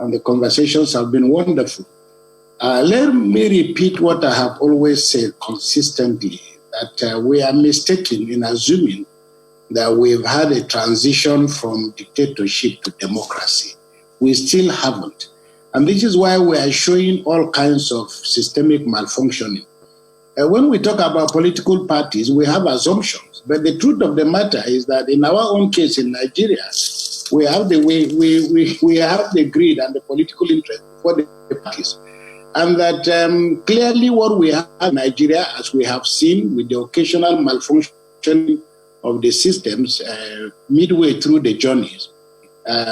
and the conversations have been wonderful. Let me repeat what I have always said consistently, that we are mistaken in assuming that we've had a transition from dictatorship to democracy. We still haven't. And this is why we are showing all kinds of systemic malfunctioning. When we talk about political parties, we have assumptions. But the truth of the matter is that in our own case in Nigeria, we have we have the greed and the political interest for the parties. And that clearly what we have in Nigeria, as we have seen with the occasional malfunction of the systems midway through the journeys,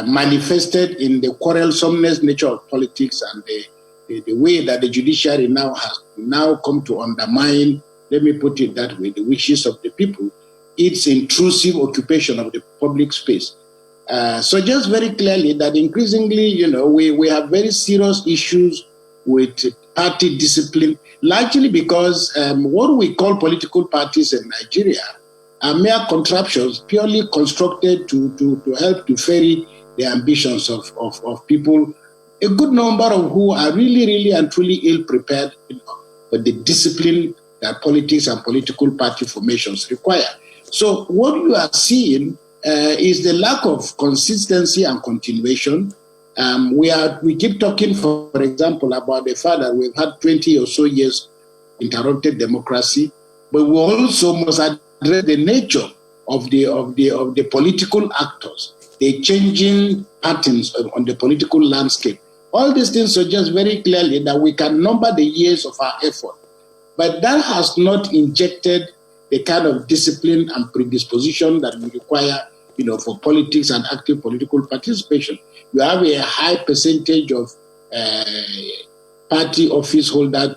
manifested in the quarrelsomeness nature of politics and the way that the judiciary now has come to undermine, let me put it that way, the wishes of the people, its intrusive occupation of the public space. So just very clearly that increasingly, we have very serious issues with party discipline, largely because what we call political parties in Nigeria are mere contraptions purely constructed to help to ferry the ambitions of people, a good number of who are really, really and truly ill-prepared for the discipline that politics and political party formations require. So what you are seeing is the lack of consistency and continuation. We keep talking, for example, about the fact that we've had 20 or so years interrupted democracy, but we also must address the nature of the political actors, the changing patterns on the political landscape. All these things suggest very clearly that we can number the years of our effort, but that has not injected the kind of discipline and predisposition that we require, for politics and active political participation. You have a high percentage of party office holder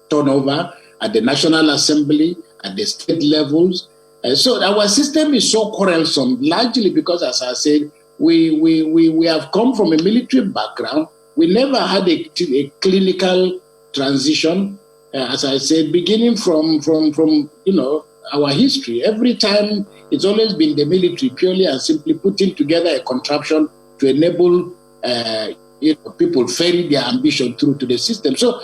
turnover at the National Assembly, at the state levels. So our system is so quarrelsome, largely because, as I said, we have come from a military background. We never had a clinical transition, as I said, beginning from our history. Every time it's always been the military purely and simply putting together a contraption to enable people ferry their ambition through to the system. So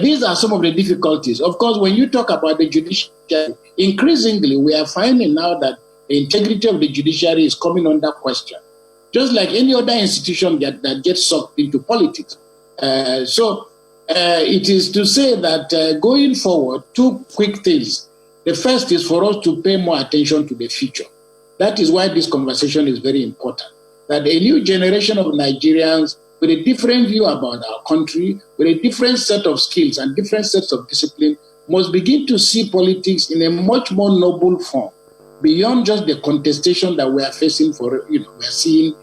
these are some of the difficulties. Of course, when you talk about the judiciary, increasingly we are finding now that the integrity of the judiciary is coming under question, just like any other institution that gets sucked into politics. So it is to say that going forward, two quick things. The first is for us to pay more attention to the future. That is why this conversation is very important. That a new generation of Nigerians with a different view about our country, with a different set of skills and different sets of discipline, must begin to see politics in a much more noble form, beyond just the contestation that we are facing for, we are seeing,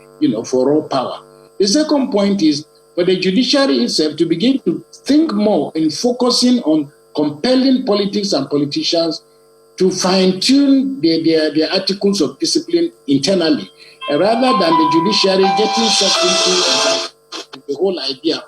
for raw power. The second point is for the judiciary itself to begin to think more in focusing on compelling politics and politicians to fine-tune their articles of discipline internally, rather than the judiciary getting sucked into the whole idea